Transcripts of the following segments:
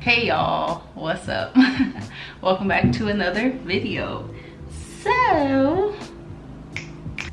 Hey y'all, what's up? Welcome back to another video. So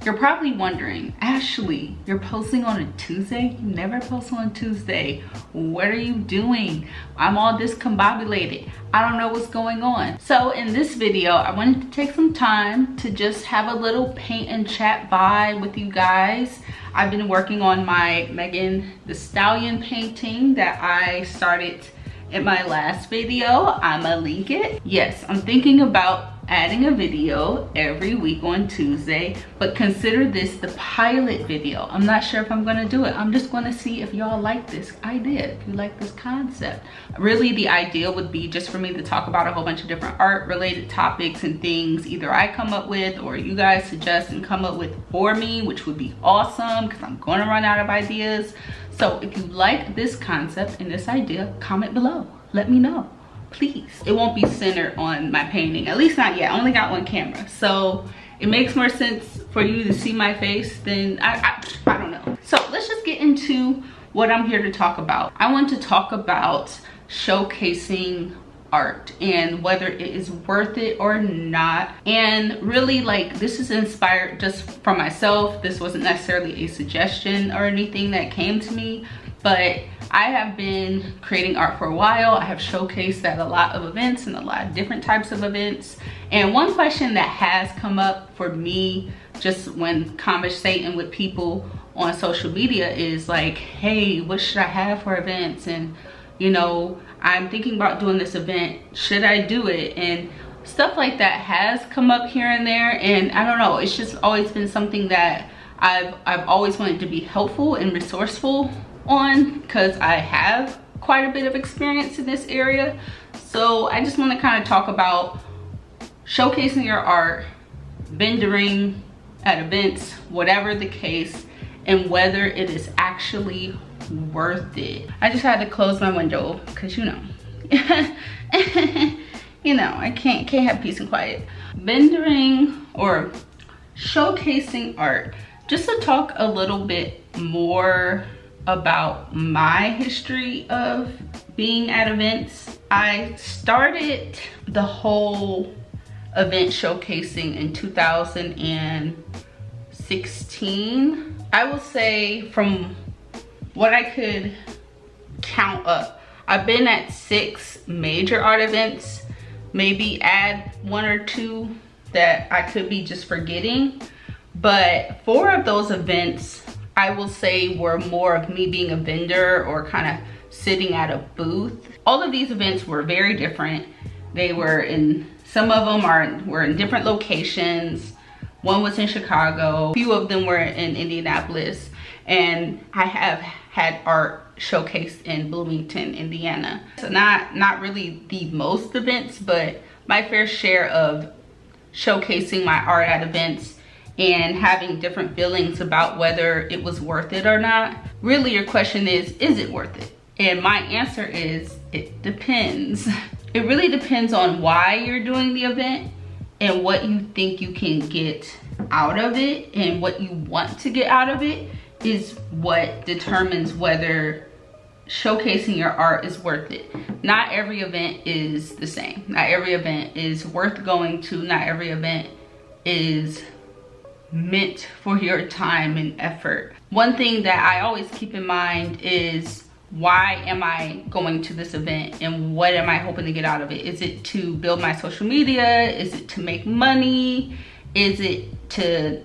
you're probably wondering, Ashley, you're posting on a Tuesday? You never post on Tuesday. What are you doing? I'm all discombobulated. I don't know what's going on. So in this video, I wanted to take some time to just have a little paint and chat vibe with you guys. I've been working on my Megan Thee Stallion painting that I started in my last video. I'ma link it. Yes, I'm thinking about adding a video every week on Tuesday, but consider this the pilot video. I'm not sure if I'm gonna do it. I'm just gonna see if y'all like this idea, if you like this concept. Really, the idea would be just for me to talk about a whole bunch of different art related topics and things either I come up with or you guys suggest and come up with for me, which would be awesome because I'm gonna run out of ideas. So if you like this concept and this idea, comment below. Let me know, please. It won't be centered on my painting, at least not yet. I only got one camera, so it makes more sense for you to see my face than I don't know. So let's just get into what I'm here to talk about. I want to talk about showcasing art and whether it is worth it or not. And really, like, this is inspired just from myself. This wasn't necessarily a suggestion or anything that came to me, but I have been creating art for a while. I have showcased at a lot of events and a lot of different types of events. And one question that has come up for me just when conversating with people on social media is like, hey, what should I have for events? And you know, I'm thinking about doing this event. Should I do it? And stuff like that has come up here and there. And I don't know, it's just always been something that I've always wanted to be helpful and resourceful on because I have quite a bit of experience in this area. So I just want to kind of talk about showcasing your art, vendoring at events, whatever the case, and whether it is actually worth it. I just had to close my window because you know you know, I can't have peace and quiet. Vendoring or showcasing art, just to talk a little bit more about my history of being at events. I started the whole event showcasing in 2016. I will say from what I could count up, I've been at 6 major art events, maybe add 1 or 2 that I could be just forgetting. But 4 of those events I will say were more of me being a vendor or kind of sitting at a booth. All of these events were very different. They were in, some of them were in different locations. One was in Chicago, a few of them were in Indianapolis, and I have had art showcased in Bloomington, Indiana. So not really the most events, but my fair share of showcasing my art at events and having different feelings about whether it was worth it or not. Really, your question is it worth it? And my answer is, it depends. It really depends on why you're doing the event and what you think you can get out of it, and what you want to get out of it is what determines whether showcasing your art is worth it. Not every event is the same. Not every event is worth going to. Not every event is meant for your time and effort. One thing that I always keep in mind is, why am I going to this event and what am I hoping to get out of it? Is it to build my social media? Is it to make money? Is it to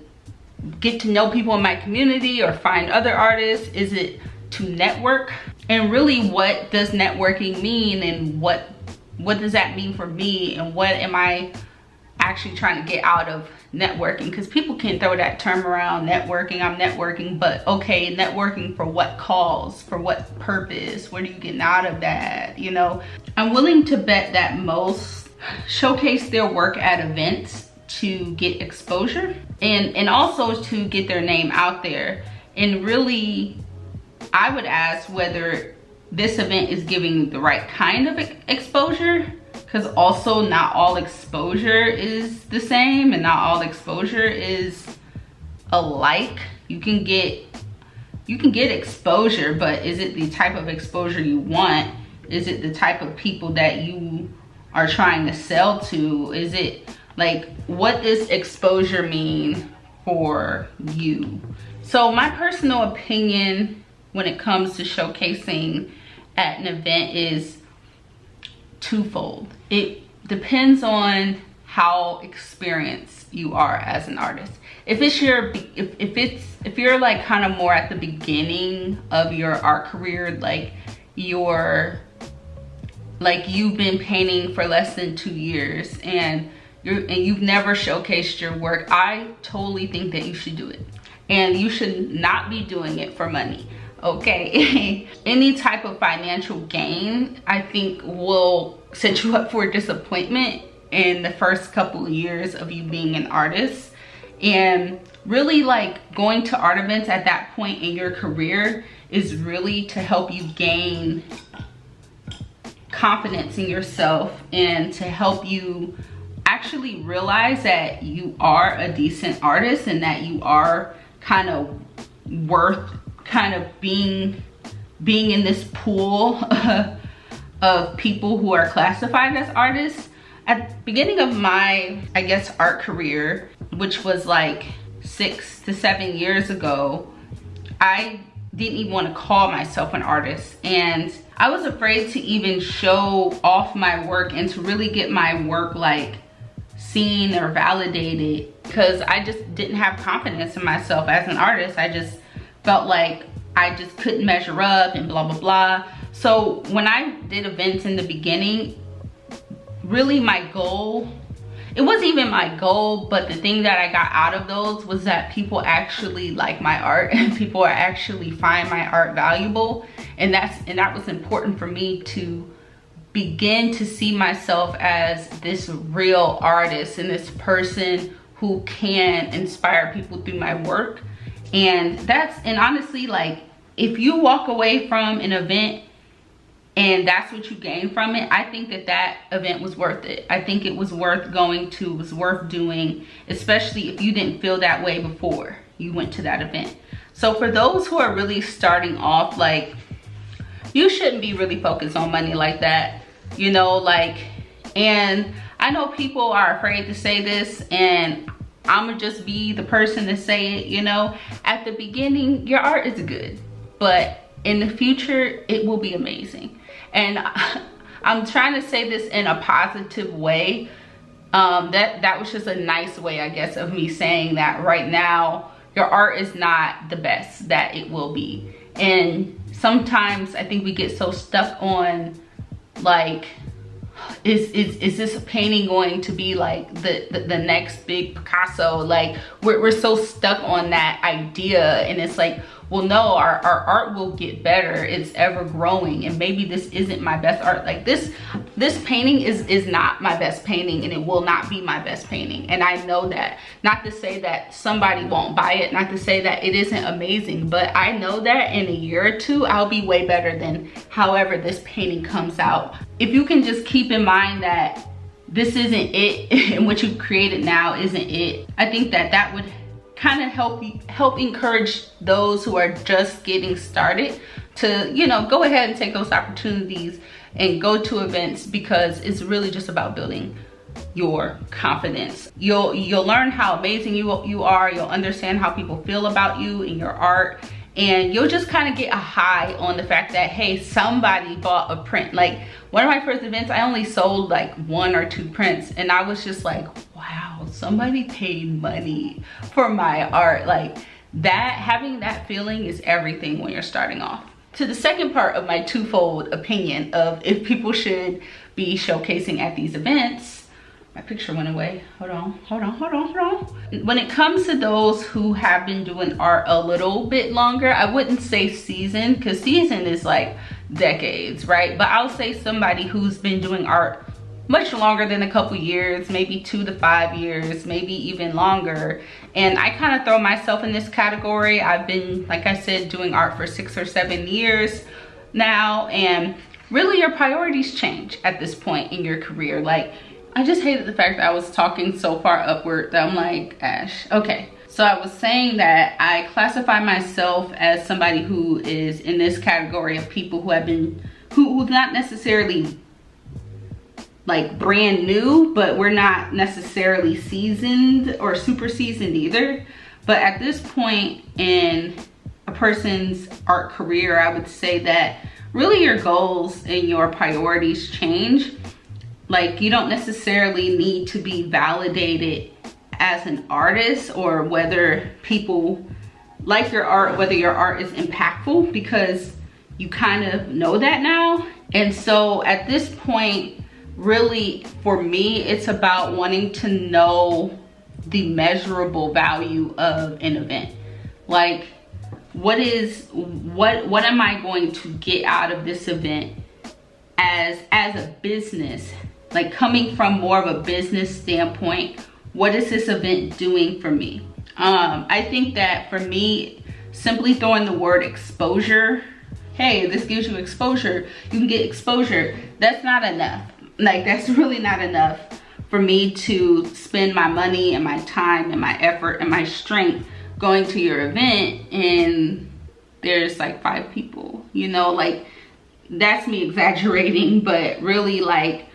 get to know people in my community or find other artists? Is it to network? And really, what does networking mean, and what does that mean for me, and what am I actually trying to get out of networking? Because people can throw that term around, networking, I'm networking, but okay, networking for what cause, for what purpose, what are you getting out of that? You know, I'm willing to bet that most showcase their work at events to get exposure and also to get their name out there. And really, I would ask whether this event is giving the right kind of exposure, because also not all exposure is the same and not all exposure is alike. You can get exposure, but is it the type of exposure you want? Is it the type of people that you are trying to sell to? Is it like, what does exposure mean for you? So my personal opinion when it comes to showcasing at an event is twofold. It depends on how experienced you are as an artist. If you're like kind of more at the beginning of your art career, like you've been painting for less than 2 years and you've never showcased your work, I totally think that you should do it. And you should not be doing it for money, okay? Any type of financial gain, I think, will set you up for disappointment in the first couple of years of you being an artist. And really, like, going to art events at that point in your career is really to help you gain confidence in yourself and to help you actually realize that you are a decent artist and that you are kind of worth kind of being in this pool of people who are classified as artists. At the beginning of my, I guess, art career, which was like 6 to 7 years ago, I didn't even want to call myself an artist, and I was afraid to even show off my work and to really get my work like seen or validated, because I just didn't have confidence in myself as an artist. I just felt like I just couldn't measure up and blah blah blah. So when I did events in the beginning, really my goal, it wasn't even my goal, but the thing that I got out of those was that people actually like my art and people actually find my art valuable. And that was important for me to begin to see myself as this real artist and this person who can inspire people through my work. And honestly, like, if you walk away from an event and that's what you gain from it, I think that event was worth it. I think it was worth going to, it was worth doing, especially if you didn't feel that way before you went to that event. So for those who are really starting off, like, you shouldn't be really focused on money like that, you know, like, and I know people are afraid to say this, and I'm gonna just be the person to say it, you know. At the beginning, your art is good, but in the future, it will be amazing. And I'm trying to say this in a positive way. That was just a nice way, I guess, of me saying that right now, your art is not the best that it will be. And sometimes I think we get so stuck on, like, is this painting going to be like the next big Picasso? Like, we're so stuck on that idea, and it's like, well, no, our art will get better. It's ever growing, and maybe this isn't my best art. Like, this painting is not my best painting, and it will not be my best painting, and I know that. Not to say that somebody won't buy it, not to say that it isn't amazing, but I know that in a year or two, I'll be way better than however this painting comes out. If you can just keep in mind that this isn't it, and what you've created now isn't it, I think that would kind of help encourage those who are just getting started to, you know, go ahead and take those opportunities and go to events, because it's really just about building your confidence. You'll learn how amazing you are. You'll understand how people feel about you and your art, and you'll just kind of get a high on the fact that, hey, somebody bought a print. Like, one of my first events, I only sold like 1 or 2 prints, and I was just like, wow, somebody paid money for my art. Like, that, having that feeling is everything when you're starting off. To the second part of my twofold opinion of if people should be showcasing at these events, my picture went away. Hold on. When it comes to those who have been doing art a little bit longer, I wouldn't say seasoned, because seasoned is like decades, right? But I'll say somebody who's been doing art much longer than a couple years, maybe 2 to 5 years, maybe even longer. And I kind of throw myself in this category. I've been, like I said, doing art for 6 or 7 years now, and really your priorities change at this point in your career. Like, I just hated the fact that I was talking so far upward that I'm like, Ash. Okay, so I was saying that I classify myself as somebody who is in this category of people who who's not necessarily like brand new, but we're not necessarily seasoned or super seasoned either. But at this point in a person's art career, I would say that really your goals and your priorities change. Like, you don't necessarily need to be validated as an artist, or whether people like your art, whether your art is impactful, because you kind of know that now. And so at this point, really for me, it's about wanting to know the measurable value of an event. Like, what am I going to get out of this event as a business? Like, coming from more of a business standpoint, what is this event doing for me? I think that for me, simply throwing the word exposure, hey, this gives you exposure, you can get exposure, that's not enough. Like, that's really not enough for me to spend my money and my time and my effort and my strength going to your event and there's like 5 people, you know, like, that's me exaggerating, but really, like,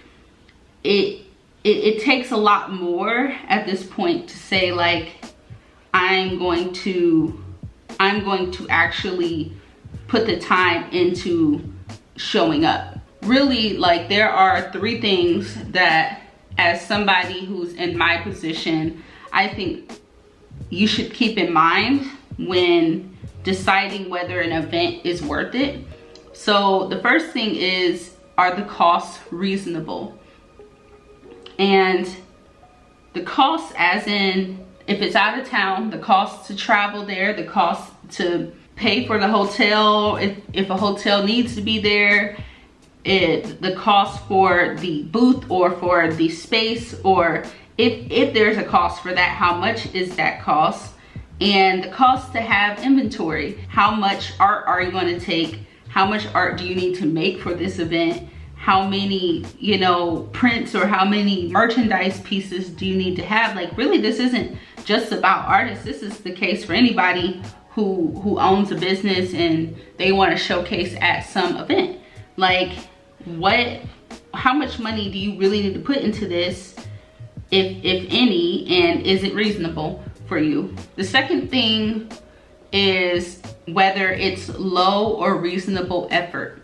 it takes a lot more at this point to say, like, I'm going to actually put the time into showing up. Really, like, there are 3 things that, as somebody who's in my position, I think you should keep in mind when deciding whether an event is worth it. So the first thing is, are the costs reasonable? And the costs, as in, if it's out of town, the cost to travel there, the cost to pay for the hotel, if a hotel needs to be there, the cost for the booth or for the space, or if there's a cost for that, how much is that cost? And the cost to have inventory. How much art are you going to take? How much art do you need to make for this event? How many, you know, prints or how many merchandise pieces do you need to have? Like, really, this isn't just about artists. This is the case for anybody who owns a business and they want to showcase at some event. Like, how much money do you really need to put into this, if any, and is it reasonable for you? The second thing is whether it's low or reasonable effort.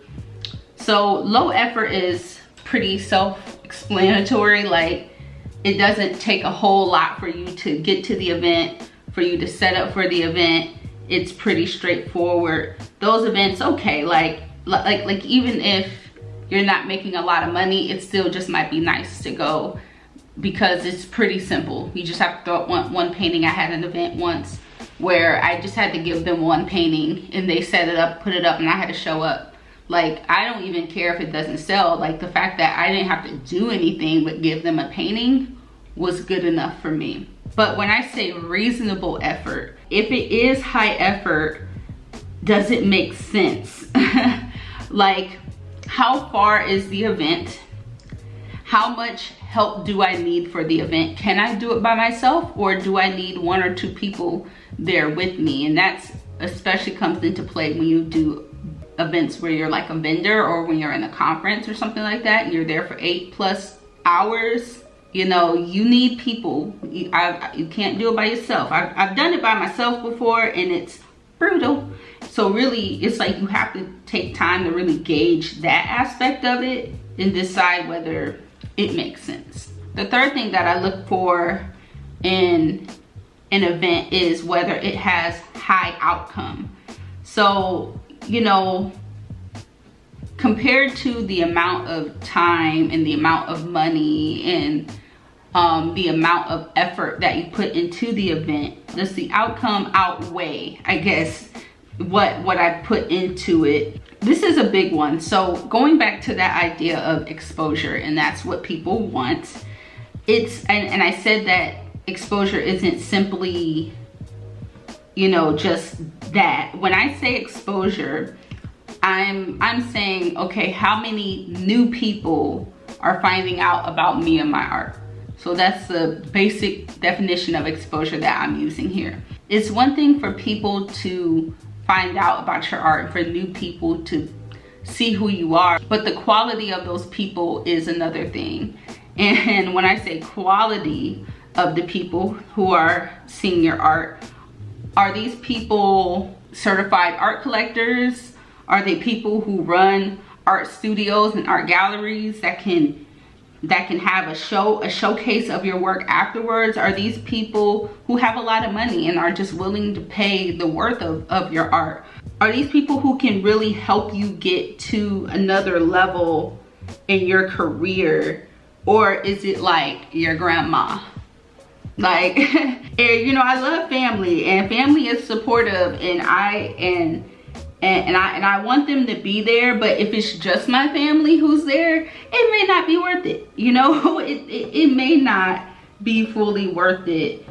So low effort is pretty self-explanatory. Like, it doesn't take a whole lot for you to get to the event, for you to set up for the event. It's pretty straightforward. Those events, okay, like even if you're not making a lot of money, it still just might be nice to go because it's pretty simple. You just have to throw up one painting. I had an event once where I just had to give them one painting and they set it up, put it up, and I had to show up. Like, I don't even care if it doesn't sell. Like, the fact that I didn't have to do anything but give them a painting was good enough for me. But when I say reasonable effort, if it is high effort, does it make sense? Like, how far is the event? How much help do I need for the event? Can I do it by myself, or do I need 1 or 2 people there with me? And that's especially comes into play when you do events where you're like a vendor, or when you're in a conference or something like that and you're there for 8+ hours. You know, you need people. You can't do it by yourself. I've done it by myself before and it's brutal. So really, it's like you have to take time to really gauge that aspect of it and decide whether it makes sense. The third thing that I look for in an event is whether it has high outcome. So, you know, compared to the amount of time and the amount of money and the amount of effort that you put into the event, does the outcome outweigh, I guess, what I put into it? This is a big one. So going back to that idea of exposure, and that's what people want. And I said that exposure isn't simply, you know, just that. When I say exposure, I'm saying, okay, how many new people are finding out about me and my art? So that's the basic definition of exposure that I'm using here. It's one thing for people to find out about your art, for new people to see who you are. But the quality of those people is another thing. And when I say quality of the people who are seeing your art, are these people certified art collectors? Are they people who run art studios and art galleries that can have a showcase of your work afterwards? Are these people who have a lot of money and are just willing to pay the worth of your art? Are these people who can really help you get to another level in your career? Or is it like your grandma? Like, you know, I love family, and family is supportive, and I want them to be there. But if it's just my family who's there, it may not be worth it. You know, it may not be fully worth it,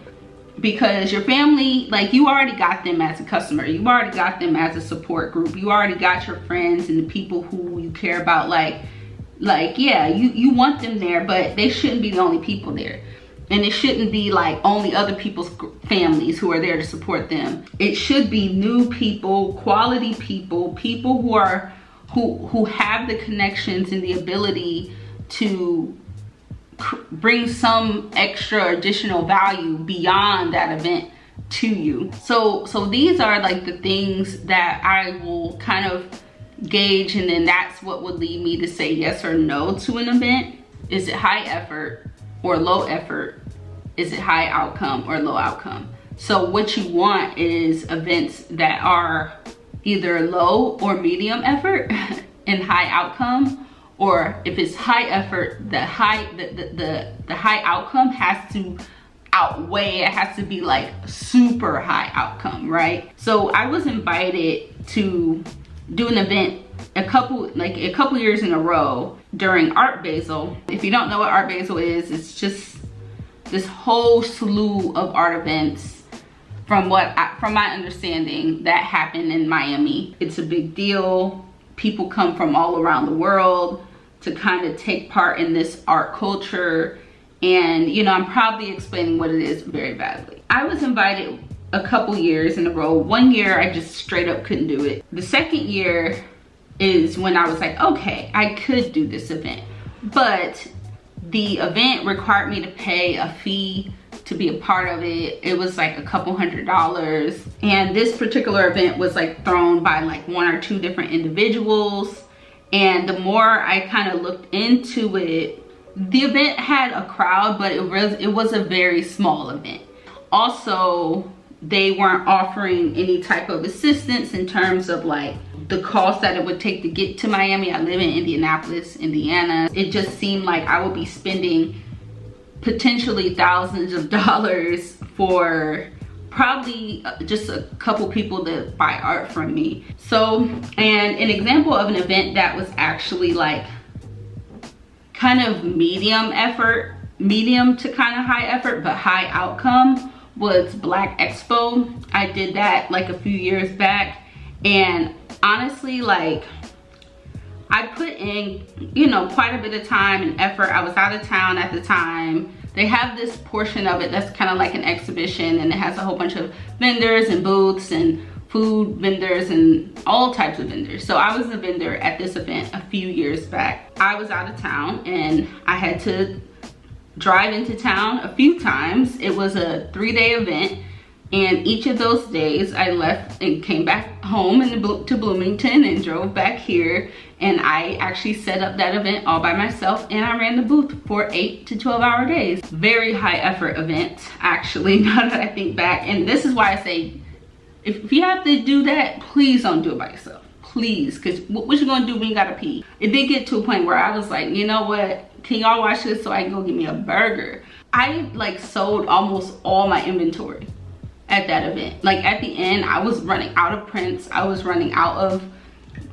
because your family, like, you already got them as a customer, you already got them as a support group, you already got your friends and the people who you care about. Like, yeah, you want them there, but they shouldn't be the only people there. And it shouldn't be like only other people's families who are there to support them. It should be new people, quality people, people who have the connections and the ability to bring some extra additional value beyond that event to you. So these are like the things that I will kind of gauge, and then that's what would lead me to say yes or no to an event. Is it high effort or low effort? Is it high outcome or low outcome? So what you want is events that are either low or medium effort and high outcome, or if it's high effort, the high outcome has to outweigh, it has to be like super high outcome, right? So I was invited to do an event a couple years in a row during Art Basel. If you don't know what Art Basel is, it's just this whole slew of art events, from my understanding, that happen in Miami. It's a big deal. People come from all around the world to kind of take part in this art culture. And, you know, I'm probably explaining what it is very badly. I was invited a couple years in a row. One year I just straight up couldn't do it. The second year is when I was like, okay, I could do this event. But the event required me to pay a fee to be a part of it. It was like a couple $100s. And this particular event was like thrown by like 1 or 2 different individuals. And the more I kind of looked into it, the event had a crowd, but it was a very small event. Also, they weren't offering any type of assistance in terms of like the cost that it would take to get to Miami. I live in Indianapolis, Indiana. It just seemed like I would be spending potentially thousands of dollars for probably just a couple people to buy art from me. So, and an example of an event that was actually like kind of medium effort, medium to kind of high effort, but high outcome, was Black Expo. I did that like a few years back, and honestly, like, I put in, you know, quite a bit of time and effort. I was out of town at the time. They have this portion of it that's kind of like an exhibition, and it has a whole bunch of vendors and booths and food vendors and all types of vendors. So I was a vendor at this event a few years back. I was out of town and I had to drive into town a few times. It was a 3-day event, and each of those days I left and came back home to Bloomington and drove back here, and I actually set up that event all by myself, and I ran the booth for 8 to 12-hour days. Very high effort event, actually, now that I think back. And this is why I say, if you have to do that, please don't do it by yourself, please, because what you gonna do when you gotta pee? It did get to a point where I was like, you know what, can y'all watch this so I can go get me a burger? I like sold almost all my inventory at that event. Like, at the end, I was running out of prints, I was running out of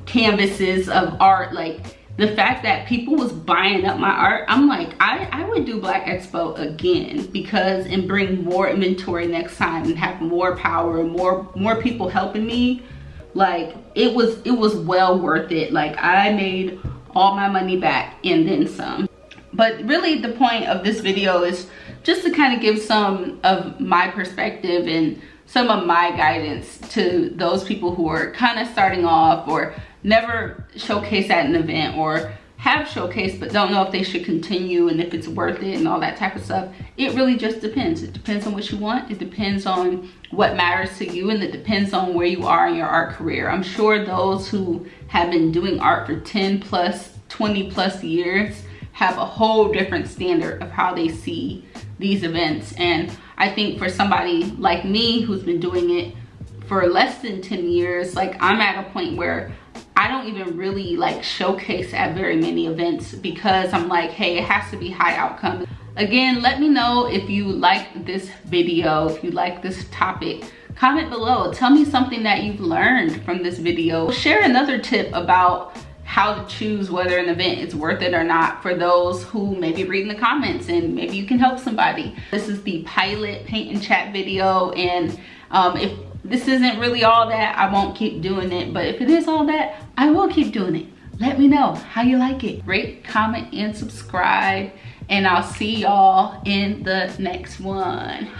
canvases of art. Like, the fact that people was buying up my art, I'm like, I would do Black Expo again, because, and bring more inventory next time and have more power and more people helping me. Like, it was well worth it. Like, I made all my money back and then some. But really, the point of this video is just to kind of give some of my perspective and some of my guidance to those people who are kind of starting off or never showcased at an event, or have showcased but don't know if they should continue and if it's worth it and all that type of stuff. It really just depends. It depends on what you want. It depends on what matters to you, and it depends on where you are in your art career. I'm sure those who have been doing art for 10 plus, 20 plus years have a whole different standard of how they see these events. And I think for somebody like me who's been doing it for less than 10 years, like, I'm at a point where I don't even really like showcase at very many events, because I'm like, hey, it has to be high outcome. Again, let me know if you like this video, if you like this topic. Comment below, tell me something that you've learned from this video. Share another tip about how to choose whether an event is worth it or not, for those who may be reading the comments, and maybe you can help somebody. This is the pilot paint and chat video, and if this isn't really all that, I won't keep doing it. But if it is all that, I will keep doing it. Let me know how you like it. Rate, comment, and subscribe. And I'll see y'all in the next one.